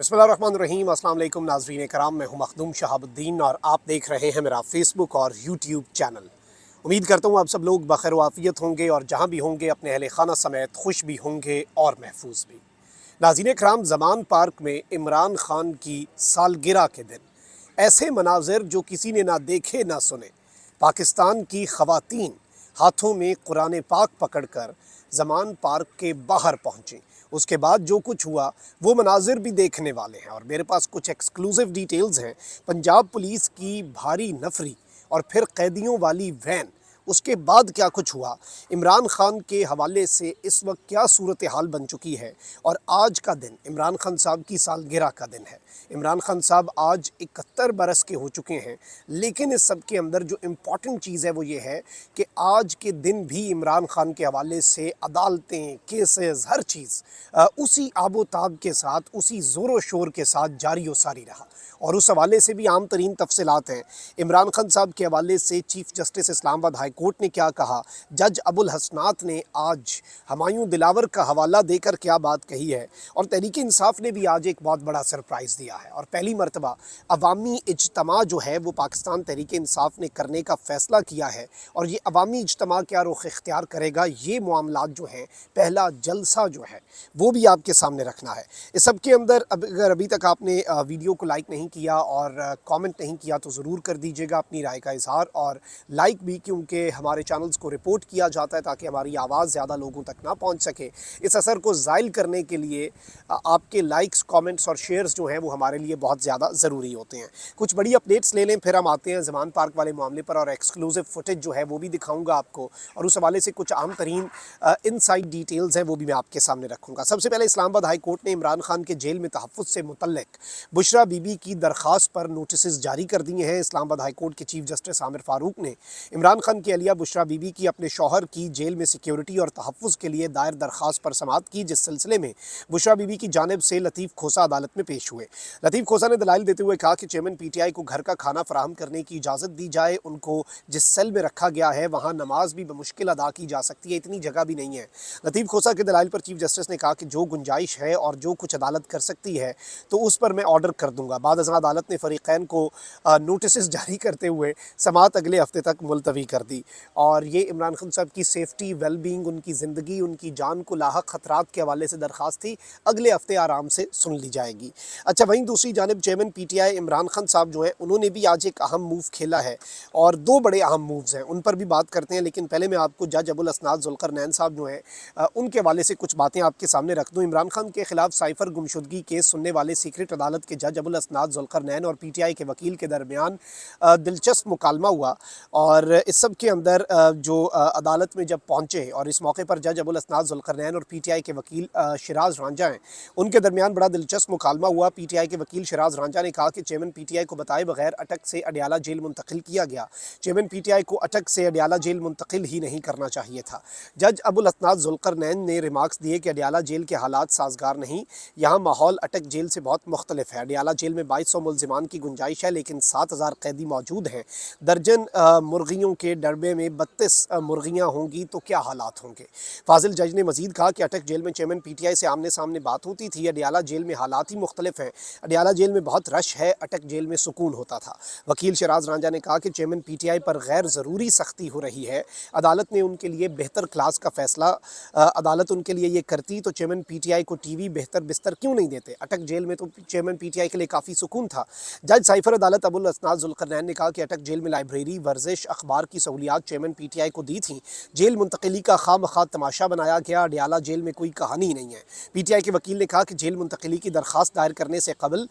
बिस्मिल्लाहिर्रहमानिर्रहीम। अस्सलाम वालेकुम नाज़रीन कराम, मैं हूं मखदूम शहाबुद्दीन और आप देख रहे हैं मेरा फेसबुक और यूट्यूब चैनल। उम्मीद करता हूं आप सब लोग बखैर वाफ़ियत होंगे और जहां भी होंगे अपने अहले खाना समेत खुश भी होंगे और महफूज भी। नाज़रीन कराम, ज़मान पार्क में इमरान खान की सालगिरह के दिन ऐसे मनाज़िर जो किसी ने ना देखे ना सुने, पाकिस्तान की ख़वातीन हाथों में कुरान पाक पकड़कर ज़मान पार्क के बाहर पहुँचीं। उसके बाद जो कुछ हुआ वो मनाजिर भी देखने वाले हैं और मेरे पास कुछ एक्सक्लूसिव डिटेल्स हैं। पंजाब पुलिस की भारी नफरी और फिर कैदियों वाली वैन, उसके बाद क्या कुछ हुआ, इमरान खान के हवाले से इस वक्त क्या सूरत हाल बन चुकी है। और आज का दिन इमरान खान साहब की सालगिरह का दिन है। इमरान खान साहब आज 71 बरस के हो चुके हैं, लेकिन इस सब के अंदर जो इम्पॉर्टेंट चीज़ है वो ये है कि आज के दिन भी इमरान खान के हवाले से अदालतें, केसेस, हर चीज़ उसी आबोताब के साथ, उसी ज़ोर शोर के साथ जारी व सारी रहा। और उस हवाले से भी आम तरीन तफसीलात हैं। इमरान खान साहब के हवाले से chief justice Islamabad high court ने क्या कहा, जज अबुल हसनात ने आज हमायूं दिलावर का हवाला देकर क्या बात कही है, और तहरीक इंसाफ ने भी आज एक बहुत बड़ा सरप्राइज़ दिया है। और पहली मरतबा अवामी इज्तमा जो है वो पाकिस्तान तहरीक इंसाफ ने करने का फ़ैसला किया है। और ये अवामी इज्तमा क्या रुख इख्तियार करेगा, ये मामलात जो हैं, पहला जलसा जो है वो भी आपके सामने रखना है। इस सब के अंदर अगर अभी तक आपने वीडियो को लाइक नहीं किया और कमेंट नहीं किया तो ज़रूर कर दीजिएगा अपनी राय का इज़हार, और लाइक भी, क्योंकि हमारे चैनल्स को रिपोर्ट किया जाता है ताकि हमारी आवाज़ ज़्यादा लोगों तक ना पहुंच सके। इस असर को ज़ाइल करने के लिए आपके लाइक्स, कमेंट्स और शेयर्स जो हैं वो हमारे लिए बहुत ज़्यादा ज़रूरी होते हैं। कुछ बड़ी अपडेट्स ले लें, फिर हम आते हैं ज़मान पार्क वाले मामले पर, और एक्सक्लूसिव फुटेज जो है वो भी दिखाऊँगा आपको, और उस हवाले से कुछ आम तरीन इनसाइड डिटेल्स हैं वो भी मैं आपके सामने रखूँगा। सबसे पहले इस्लामाबाद हाई कोर्ट ने इमरान खान के जेल में तहफ़्फ़ुज़ से मुतल्लिक़ बुशरा बीबी की दरख्वास्त पर नोटिस जारी कर दिए हैं। इस्लामाबाद हाई कोर्ट के चीफ जस्टिस आमिर फ़ारूक ने इमरान खान की अहलिया बुशरा बीबी की अपने शौहर की जेल में सिक्योरिटी और तहफ़्फ़ुज़ के लिए दायर दरख्वास्त पर समाअत की, जिस सिलसिले में बुशरा बीबी की जानिब से लतीफ़ खोसा अदालत में पेश हुए। लतीफ़ खोसा ने दलाइल देते हुए कहा कि चेयरमैन PTI को घर का खाना फराहम करने की इजाज़त दी जाए। उनको जिस सेल में रखा गया है वहाँ नमाज भी बमुश्किल अदा की जा सकती है, इतनी जगह भी नहीं है। लतीफ़ खोसा के दलाइल पर चीफ जस्टिस ने कहा कि जो गुंजाइश है और जो कुछ अदालत कर सकती है तो उस पर मैं ऑर्डर कर दूंगा। बाद अज़ां अदालत ने फ़रीक़ैन को नोटिस जारी करते हुए समाअत अगले हफ्ते तक मुलतवी कर दी। और ये इमरान खान साहब की सेफ्टी, वेलबींग, उनकी ज़िंदगी, उनकी जान को लाहक ख़तरात के हवाले से दरख्वास्त थी, अगले हफ्ते आराम से सुन ली जाएगी। अच्छा, वहीं दूसरी जानिब चेयरमैन PTI इमरान खान साहब जो है उन्होंने भी आज एक अहम मूव खेला है, और दो बड़े अहम मूव्स हैं, उन पर भी बात करते हैं। लेकिन पहले मैं आपको जज अबुल हसनात ज़ुल्क़रनैन साहब जो हैं उनके हवाले से कुछ बातें आपके सामने रख दूँ। इमरान खान के खिलाफ साइफ़र गुमशुदगी केस सुनने वाले सीक्रेट अदालत के जज अबुल हसनात ज़ुल्क़रनैन और PTI के वकील के दरमियान दिलचस्प मुकालमा हुआ। और इस सब के अंदर जो अदालत में जब पहुँचे, और इस मौके पर जज अबुल हसनात ज़ुल्क़रनैन और PTI के वकील शिराज़ रांझा हैं, उनके दरमियान बड़ा दिलचस्प मुकालमा हुआ। PTI के वकील शिराज़ रांझा ने कहा कि चेयरमैन PTI को बताए बगैर अटक से अडयाला जेल मुंतकिल किया गया। चेयरमैन PTI को अटक से अडयाला जेल मुंतकिल ही नहीं करना चाहिए था। जज अबुल हसनात ज़ुल्क़रनैन ने रिमार्क्स दिए कि अडयाला जेल के हालात साजगार नहीं, यहाँ माहौल अटक जेल से बहुत मुख्तलिफ है। अडयाला जेल में 2200 मुल्ज़िमान की गुंजाइश है, लेकिन 7000 कैदी मौजूद हैं। दर्जन मुर्गियों के डरबे में 32 मुर्गियाँ होंगी तो क्या हालात होंगे। फाजिल जज ने मजीद कहा कि अटक जेल में चेयरमैन PTI से आमने सामने बात होती थी, अडयाला जेल में हालात ही मुख्तलिफ हैं। अडयाला जेल में बहुत रश है, अटक जेल में सुकून होता था। वकील शिराज रांझा ने कहा कि चेयरमैन PTI पर गैर ज़रूरी सख्ती हो रही है। अदालत ने उनके लिए बेहतर क्लास का फ़ैसला अदालत उनके लिए ये करती तो चेयरमैन PTI को TV, बेहतर बिस्तर क्यों नहीं देते। अटक जेल में तो चेयरमैन PTI के लिए काफ़ी सुकून था। जज साइफ़र अदालत अबुल हसनात ज़ुल्क़रनैन ने कहा कि अटक जेल में लाइब्रेरी, वर्जिश, अखबार की सहूलियात चेयरमैन PTI को दी थी। जेल मुंतकिली का खामखा तमाशा बनाया गया। अडयाला जेल में कोई कहानी नहीं है। PTI के वकील ने कहा कि जेल मुंतकिली की दरख्वास्त दायर करने से कबल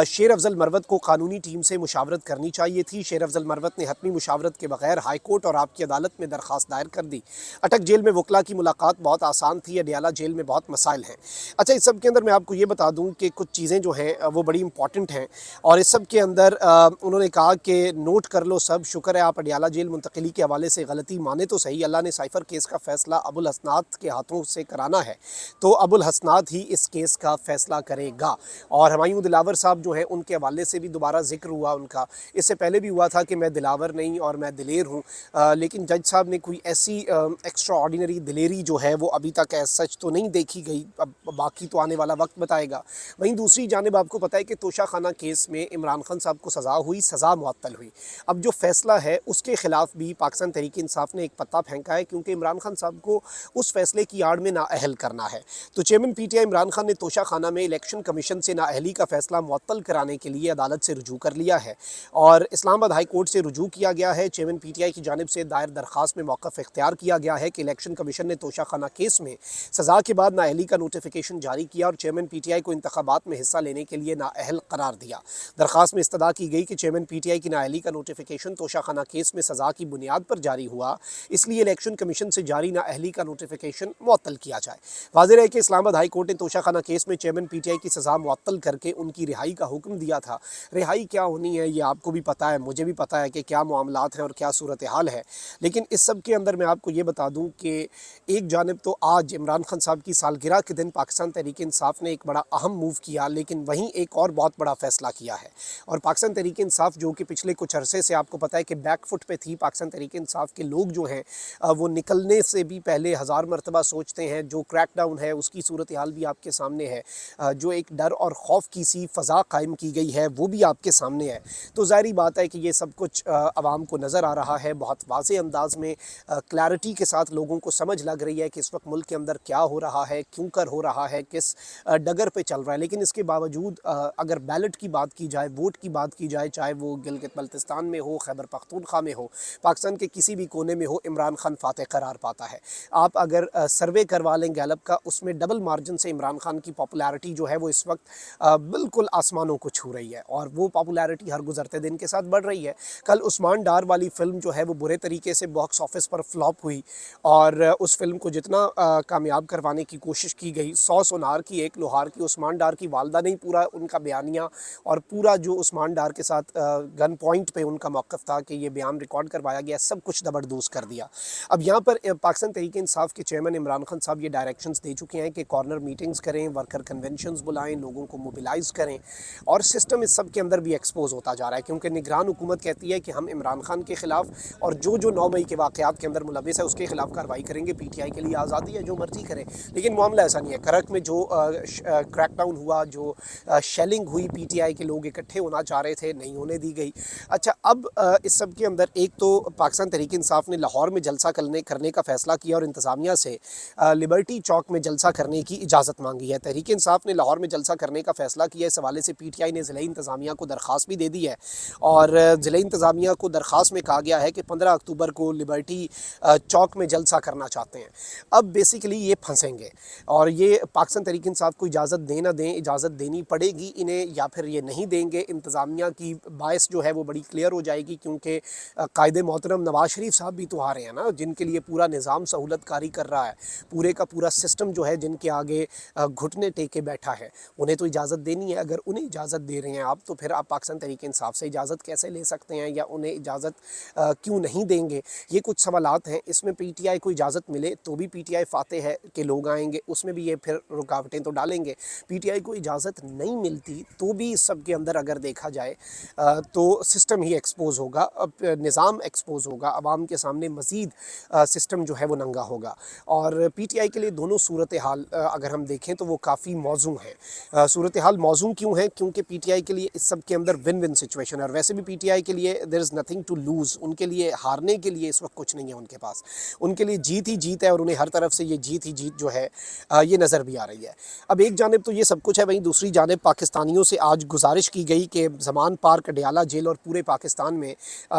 शेर अफजल मरवत को कानूनी टीम से मुशावरत करनी चाहिए थी। शेर अफजल मरवत ने हतमी मुशावरत के बगैर हाई कोर्ट और आपकी अदालत में दरख्वास्त दायर कर दी। अटक जेल में वकला की मुलाकात बहुत आसान थी, अडयाला जेल में बहुत मसाइल हैं। अच्छा, इस सब के अंदर मैं आपको ये बता दूं कि कुछ चीज़ें जो हैं वो बड़ी इंपॉर्टेंट हैं, और इस सब के अंदर उन्होंने कहा कि नोट कर लो सब, शुक्र है आप अडयाला जेल मुंतकिली के حوالے سے غلطی مانے تو صحیح، اللہ نے سائفر کیس کا فیصلہ ابو الحسنات کے ہاتھوں سے کرانا ہے تو ابو الحسنات ہی اس کیس کا فیصلہ کرے گا۔ اور ہمایوں دلاور صاحب جو ہیں ان کے حوالے سے بھی دوبارہ ذکر ہوا ان کا، اس سے پہلے بھی ہوا تھا کہ میں دلاور نہیں اور میں دلیر ہوں، لیکن جج صاحب نے کوئی ایسی ایکسٹرا آرڈینری دلیری جو ہے وہ ابھی تک ایز سچ تو نہیں دیکھی گئی، اب باقی تو آنے والا وقت بتائے گا۔ وہیں دوسری جانب آپ کو پتہ ہے کہ توشہ خانہ کیس میں عمران خان صاحب کو سزا ہوئی، سزا معطل ہوئی۔ اب جو فیصلہ ہے اس کے خلاف بھی پاکستان تحریک انصاف نے ایک پتا پھینکا ہے، کیونکہ عمران خان صاحب کو اس فیصلے کی آڑ میں نااہل کرنا ہے۔ تو chairman P T I Imran Khan نے توشہ خانہ میں الیکشن کمیشن سے نااہلی کا فیصلہ معطل کرانے کے لیے عدالت سے رجوع کر لیا ہے، اور اسلام آباد ہائی کورٹ سے رجوع کیا گیا ہے۔ چیئرمین پی ٹی آئی کی جانب سے دائر درخواست میں موقف اختیار کیا گیا ہے کہ الیکشن کمیشن نے توشہ خانہ کیس میں سزا کے بعد نااہلی کا نوٹیفیکیشن جاری کیا اور چیئرمین پی ٹی آئی کو انتخابات میں حصہ لینے کے لیے نااہل قرار دیا۔ درخواست میں استدعا کی گئی کہ چیئرمین پی ٹی آئی کی نااہلی کا نوٹیفیکیشن توشہ خانہ کیس میں سزا کی بنیاد پر جاری ہوا، اس لیے الیکشن کمیشن سے جاری نااہلی کا نوٹیفیکیشن معطل کیا جائے۔ واضح ہے کہ اسلام آباد ہائی کورٹ نے توشہ خانہ کیس میں چیئرمین پی ٹی آئی کی سزا معطل کر کے ان کی رہائی کا حکم دیا تھا۔ رہائی کیا ہونی ہے یہ آپ کو بھی پتہ ہے، مجھے بھی پتہ ہے کہ کیا معاملات ہیں اور کیا صورتحال ہے، لیکن اس سب کے اندر میں آپ کو یہ بتا دوں کہ ایک جانب تو آج عمران خان صاحب کی سالگرہ کے دن پاکستان تحریک انصاف نے ایک بڑا اہم موو کیا، لیکن وہیں ایک اور بہت بڑا فیصلہ کیا ہے۔ اور پاکستان تحریک انصاف جو کہ پچھلے کچھ عرصے سے آپ کو پتہ ہے کہ بیک فٹ پہ تھی، پاکستان تحریک انصاف کے لوگ جو ہیں وہ نکلنے سے بھی پہلے ہزار مرتبہ سوچتے ہیں، جو کریک ڈاؤن ہے اس کی صورتحال بھی آپ کے سامنے ہے، جو ایک ڈر اور خوف کی سی فضا قائم کی گئی ہے وہ بھی آپ کے سامنے ہے۔ تو ظاہری بات ہے کہ یہ سب کچھ عوام کو نظر آ رہا ہے، بہت واضح انداز میں کلیئرٹی کے ساتھ لوگوں کو سمجھ لگ رہی ہے کہ اس وقت ملک کے اندر کیا ہو رہا ہے، کیوں کر ہو رہا ہے، کس ڈگر پہ چل رہا ہے۔ لیکن اس کے باوجود اگر بیلٹ کی بات کی جائے، ووٹ کی بات کی جائے، چاہے وہ گلگت بلتستان میں ہو، خیبر پختونخوا میں ہو، پاکستان کے کسی بھی کونے میں ہو، عمران خان فاتح قرار پاتا ہے۔ آپ اگر سروے کروا لیں گیلپ کا، اس میں ڈبل مارجن سے عمران خان کی پاپولیرٹی جو ہے وہ اس وقت بالکل آسمانوں کو چھو رہی ہے، اور وہ پاپولیرٹی ہر گزرتے دن کے ساتھ بڑھ رہی ہے۔ کل عثمان ڈار والی فلم جو ہے وہ برے طریقے سے باکس آفس پر فلاپ ہوئی، اور اس فلم کو جتنا کامیاب کروانے کی کوشش کی گئی، 100 سونار کی ایک لوہار کی، عثمان ڈار کی والدہ نے پورا ان کا بیانیہ اور پورا جو عثمان ڈار کے ساتھ گن پوائنٹ پہ ان کا موقف تھا کہ یہ بیان ریکارڈ کروایا گیا، سب کچھ زبردوز کر دیا۔ اب یہاں پر پاکستان تحریک انصاف کے چیئرمین عمران خان صاحب یہ ڈائریکشنز دے چکے ہیں کہ کارنر میٹنگز کریں، ورکر کنونشنز بلائیں، لوگوں کو موبلائز کریں، اور سسٹم اس سب کے اندر بھی ایکسپوز ہوتا جا رہا ہے، کیونکہ نگران حکومت کہتی ہے کہ ہم عمران خان کے خلاف اور جو 9 مئی کے واقعات کے اندر ملوث ہے اس کے خلاف کارروائی کریں گے، پی ٹی آئی کے لیے آزادی ہے، جو مرضی کریں۔ لیکن معاملہ ایسا نہیں ہے۔ کرک میں جو کریک ڈاؤن ہوا، جو شیلنگ ہوئی، پی ٹی آئی کے لوگ اکٹھے ہونا چاہ رہے تھے، نہیں ہونے دی گئی۔ اچھا، اب اس سب کے اندر ایک تو پاکستان تحریک انصاف نے لاہور میں جلسہ کرنے کا فیصلہ کیا اور انتظامیہ سے لبرٹی چوک میں جلسہ کرنے کی اجازت مانگی ہے۔ تحریک انصاف نے لاہور میں جلسہ کرنے کا فیصلہ کیا، اس حوالے سے پی ٹی آئی نے ضلعی انتظامیہ کو درخواست بھی دے دی ہے، اور ضلعی انتظامیہ کو درخواست میں کہا گیا ہے کہ 15 اکتوبر کو لبرٹی چوک میں جلسہ کرنا چاہتے ہیں۔ اب بیسیکلی یہ پھنسیں گے، اور یہ پاکستان تحریک انصاف کو اجازت دیں نہ دیں، اجازت دینی پڑے گی انہیں، یا پھر یہ نہیں دیں گے۔ انتظامیہ کی باعث جو ہے وہ بڑی کلیئر ہو جائے گی، کیونکہ قائد محترم نواز شریف صاحب بھی تو آ رہے ہیں نا، جن کے لیے پورا نظام سہولت کاری کر رہا ہے، پورے کا پورا سسٹم جو ہے جن کے آگے گھٹنے ٹیکے بیٹھا ہے، انہیں تو اجازت دینی ہے۔ اگر انہیں اجازت دے رہے ہیں آپ، تو پھر آپ پاکستان تحریک انصاف سے اجازت کیسے لے سکتے ہیں، یا انہیں اجازت کیوں نہیں دیں گے؟ یہ کچھ سوالات ہیں۔ اس میں پی ٹی آئی کو اجازت ملے تو بھی پی ٹی آئی فاتح ہے کہ لوگ آئیں گے، اس میں بھی یہ پھر رکاوٹیں تو ڈالیں گے۔ پی ٹی آئی کو اجازت نہیں ملتی تو بھی اس سب کے اندر اگر دیکھا جائے تو سسٹم ہی ایکسپوز ہوگا، نظام ایکسپوز ہوگا، عوام کے سامنے مزید سسٹم جو ہے وہ ننگا ہوگا۔ اور پی ٹی آئی کے لیے دونوں صورتحال اگر ہم دیکھیں تو وہ کافی موزوں ہیں۔ صورتحال موزوں کیوں ہیں؟ کیونکہ پی ٹی آئی کے لیے اس سب کے اندر ون ون سچویشن ہے، اور ویسے بھی پی ٹی آئی کے لیے دیر از نتھنگ ٹو لوز، ان کے لیے ہارنے کے لیے اس وقت کچھ نہیں ہے ان کے پاس، ان کے لیے جیت ہی جیت ہے، اور انہیں ہر طرف سے یہ جیت ہی جیت جو ہے یہ نظر بھی آ رہی ہے۔ اب ایک جانب تو یہ سب کچھ ہے، وہیں دوسری جانب پاکستانیوں سے آج گزارش کی گئی کہ زمان پارک، اڈیالہ جیل اور پورے پاکستان میں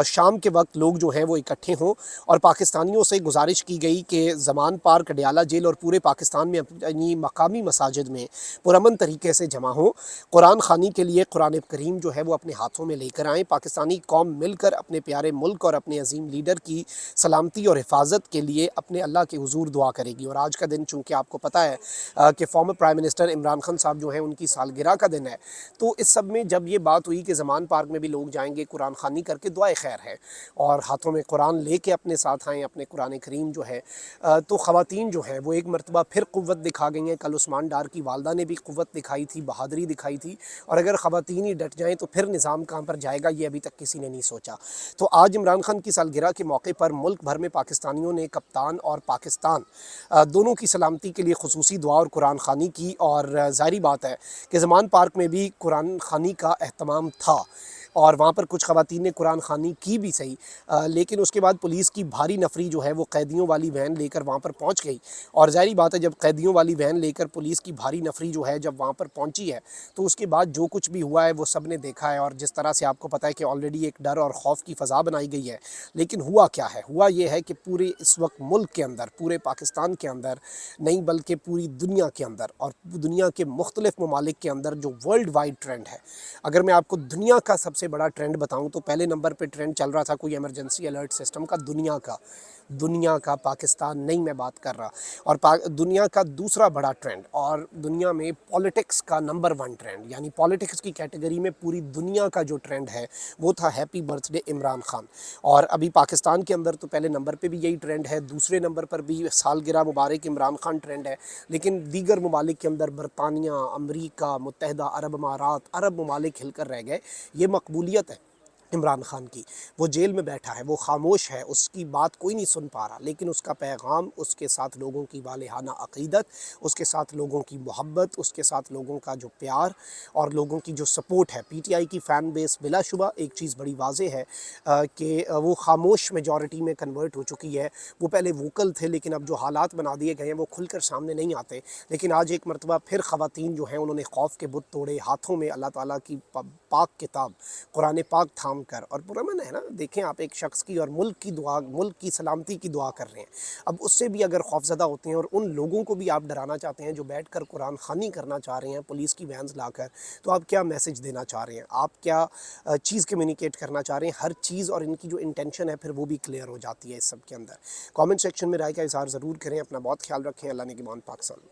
شام کے وقت لوگ جو ہیں وہ اکٹھے ہوں، اور پاکستانیوں سے گزارش کی گئی کہ زمان پارک، اڈیالہ جیل اور پورے پاکستان میں اپنی مقامی مساجد میں پرامن طریقے سے جمع ہوں، قرآن خوانی کے لیے قرآن کریم جو ہے وہ اپنے ہاتھوں میں لے کر آئیں، پاکستانی قوم مل کر اپنے پیارے ملک اور اپنے عظیم لیڈر کی سلامتی اور حفاظت کے لیے اپنے اللہ کے حضور دعا کرے گی۔ اور آج کا دن چونکہ آپ کو پتہ ہے کہ former prime minister Imran Khan صاحب جو ہیں ان کی سالگرہ کا دن ہے، تو اس سب میں جب یہ بات ہوئی کہ زمان پارک میں بھی لوگ جائیں گے، قرآن خوانی کر کے دعائے خیر ہے، اور ہاتھوں में कुरान लेके अपने साथ आएँ, अपने कुरान करीम जो है तो ख़वातीन जो हैं वो एक मरतबा फिर क़ुव्वत दिखा गई हैं। कल उस्मान डार की वालदा ने भी क़ुव्वत दिखाई थी, बहादुरी दिखाई थी, और अगर ख़वातीन ही डट जाएँ तो फिर निज़ाम कहाँ पर जाएगा, ये अभी तक किसी ने नहीं सोचा। तो आज इमरान खान की सालगिरह के मौके पर मुल्क भर में पाकिस्तानियों ने कप्तान और पाकिस्तान दोनों की सलामती के लिए खुसूसी दुआ और कुरान ख़ानी की, और ज़ाहिर बात है कि ज़मान पार्क में भी कुरान ख़ानी का एहतमाम था और वहाँ पर कुछ ख़वातीन ने कुरान ख़ानी की भी सही, लेकिन उसके बाद पुलिस की भारी नफरी जो है वो कैदियों वाली वैन लेकर वहाँ पर पहुँच गई। और ज़ाहिर बात है जब कैदियों वाली वैन लेकर पुलिस की भारी नफरी जो है जब वहाँ पर पहुँची है तो उसके बाद जो कुछ भी हुआ है वो सब ने देखा है। और जिस तरह से आपको पता है कि ऑलरेडी एक डर और खौफ की फ़ज़ा बनाई गई है, लेकिन हुआ क्या है, हुआ ये है कि पूरे इस वक्त मुल्क के अंदर, पूरे पाकिस्तान के अंदर नहीं बल्कि पूरी दुनिया के अंदर और दुनिया के मुख्तलिफ़ ममालिक के अंदर जो वर्ल्ड वाइड ट्रेंड है, अगर मैं आपको दुनिया का सबसे बड़ा ट्रेंड बताऊं तो पहले नंबर पे ट्रेंड चल रहा था कोई इमरजेंसी अलर्ट सिस्टम का, दुनिया का, पाकिस्तान नहीं मैं बात कर रहा। और दुनिया का दूसरा बड़ा ट्रेंड और दुनिया में पॉलिटिक्स का नंबर 1 ट्रेंड, यानी पॉलिटिक्स की कैटेगरी में पूरी दुनिया का जो ट्रेंड है वो था हैप्पी बर्थडे इमरान खान। और अभी पाकिस्तान के अंदर तो पहले नंबर पे भी यही ट्रेंड है, दूसरे नंबर पर भी सालगिरह मुबारक इमरान खान ट्रेंड है, लेकिन दीगर ममालिक के अंदर बरतानिया, अमरीका, मुत्तहिदा अरब अमारात, अरब ममालिक हिलकर रह गए। ये मकबूलियत है इमरान खान की। वो जेल में बैठा है, वो खामोश है, उसकी बात कोई नहीं सुन पा रहा, लेकिन उसका पैगाम, उसके साथ लोगों की वालेहाना अक़ीदत, उसके साथ लोगों की मोहब्बत, उसके साथ लोगों का जो प्यार और लोगों की जो सपोर्ट है, पीटीआई की फ़ैन बेस बिलाशुबा एक चीज़ बड़ी वाज़ेह है कि वो खामोश मेजॉरिटी में कन्वर्ट हो चुकी है। वो पहले वोकल थे, लेकिन अब जो हालात बना दिए गए हैं वो खुलकर सामने नहीं आते। लेकिन आज एक मरतबा फिर ख़वातीन जो हैं उन्होंने खौफ के बुत तोड़े, हाथों में अल्लाह ताला की पाक किताब कुरान पाक थाम कर, और पुरअमन है ना, देखें आप एक शख्स की और मुल्क की दुआ, मुल्क की सलामती की दुआ कर रहे हैं। अब उससे भी अगर खौफज़दा होते हैं और उन लोगों को भी आप डराना चाहते हैं जो बैठ कर कुरान ख़ानी करना चाह रहे हैं पुलिस की वैन्स लाकर, तो आप क्या मैसेज देना चाह रहे हैं, आप क्या चीज़ कम्युनिकेट करना चाह रहे हैं, हर चीज़ और इनकी जो इंटेंशन है फिर वो भी क्लियर हो जाती है इस सब के अंदर। कमेंट सेक्शन में राय का इज़हार ज़रूर करें। अपना बहुत ख्याल रखें। अल्लाह ने गिमान पाक सन।